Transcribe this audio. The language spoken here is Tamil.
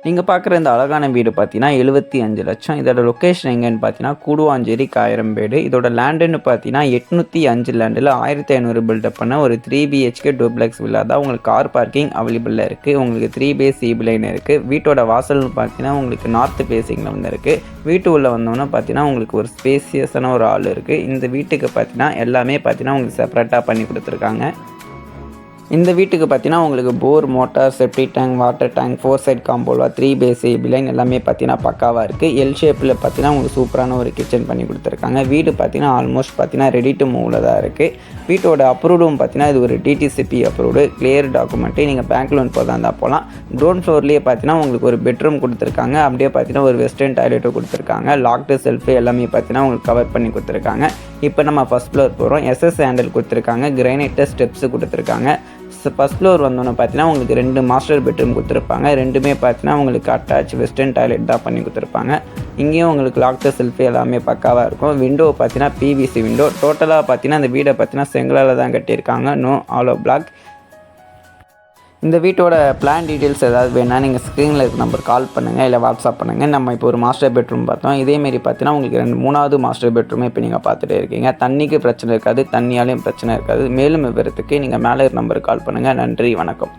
நீங்கள் பார்க்குற இந்த அழகான வீடு பார்த்தீங்கன்னா 75 லட்சம். இதோட லொக்கேஷன் எங்கேன்னு பார்த்தீங்கன்னா கூடுவாஞ்சேரி காயரம்பேடு. இதோட லேண்டுன்னு பார்த்தீங்கன்னா 805 லேண்டில் 1500 பில்டப் பண்ண ஒரு 3 BHK டூப்ளெக்ஸ் வில்லா தான். உங்களுக்கு கார் பார்க்கிங் அவைலபிளாக இருக்குது. உங்களுக்கு 3 பே சிபி லைன் இருக்குது. வீட்டோட வாசல்னு பார்த்தீங்கன்னா உங்களுக்கு நார்த் ஃபேஸிங்கில் வந்து இருக்குது. வீட்டு உள்ளே வந்தோன்னா பார்த்தீங்கன்னா உங்களுக்கு ஒரு ஸ்பேசியஸான ஒரு ஹால் இருக்குது. இந்த வீட்டுக்கு பார்த்தீங்கன்னா எல்லாமே பார்த்தீங்கன்னா உங்களுக்கு செப்பரேட்டாக பண்ணி கொடுத்துருக்காங்க. இந்த வீட்டுக்கு பார்த்தீங்கன்னா உங்களுக்கு bore, motor, septic tank, water tank, 4 side compound, 3 பே சிபி லைன் எல்லாமே பார்த்தீங்கன்னா பக்காவாக இருக்குது. எல் ஷேப்பில் பார்த்தீங்கன்னா உங்களுக்கு சூப்பரான ஒரு கிச்சன் பண்ணி கொடுத்துருக்காங்க. வீடு பார்த்தீங்கன்னா ஆல்மோஸ்ட் பார்த்தீங்கன்னா ரெடி டு மூவில் தான் இருக்குது. வீட்டோட அப்ரூவ்டும் பார்த்தீங்கன்னா இது ஒரு டிடிசிபி அப்ரூவ்டு, கிளியர் டாக்குமெண்ட்டு. நீங்கள் பேங்க் லோன் போகிறதா இருந்தால் போகலாம். கிரவுண்ட் ஃப்ளோர்லேயே பார்த்தீங்கன்னா உங்களுக்கு ஒரு பெட்ரூம் கொடுத்துருக்காங்க. அப்படியே பார்த்தீங்கன்னா ஒரு வெஸ்டர்ன் டாய்லெட்டும் கொடுத்துருக்காங்க. லாக்டு செல்ஃபு எல்லாமே பார்த்தீங்கன்னா உங்களுக்கு கவர் பண்ணி கொடுத்துருக்காங்க. இப்போ நம்ம ஃபஸ்ட் ஃப்ளோர் போகிறோம். எஸ்எஸ் ஹேண்டில் கொடுத்துருக்காங்க. கிரைனைட்டு ஸ்டெப்ஸு கொடுத்துருக்காங்க. ஃபஸ்ட் ஃப்ளோர் வந்தோன்னு பார்த்தீங்கன்னா உங்களுக்கு 2 மாஸ்டர் பெட்ரூம் கொடுத்துருப்பாங்க. ரெண்டுமே பார்த்தீங்கன்னா உங்களுக்கு அட்டாச் வெஸ்டர்ன் டாய்லெட் தான் பண்ணி கொடுத்துருப்பாங்க. இங்கேயும் உங்களுக்கு லாக்டு செல்ஃபி எல்லாமே பக்காவாக இருக்கும். விண்டோ பார்த்தீங்கன்னா பிவிசி விண்டோ. டோட்டலாக பார்த்தீங்கன்னா இந்த வீடை பார்த்தீங்கன்னா செங்கலால் தான் கட்டியிருக்காங்க. No hollow block. இந்த வீட்டோட பிளான் டீட்டெயில்ஸ் ஏதாவது வேணால் நீங்கள் ஸ்க்ரீனில் இருக்க நம்பர் கால் பண்ணுங்கள், இல்லை வாட்ஸ்அப் பண்ணுங்கள். நம்ம இப்போ ஒரு மாஸ்டர் பெட்ரூம் பார்த்தோம். இதேமாரி பார்த்தீங்கன்னா உங்களுக்கு 3வது மாஸ்டர் பெட்ரூமே இப்போ நீங்கள் பார்த்துட்டே இருக்கீங்க. தண்ணிக்கு பிரச்சனை இருக்காது, தண்ணியாலையும் பிரச்சனை இருக்காது. மேலும் விவரத்துக்கு நீங்கள் மேலே இருக்க நம்பருக்கு கால் பண்ணுங்கள். நன்றி, வணக்கம்.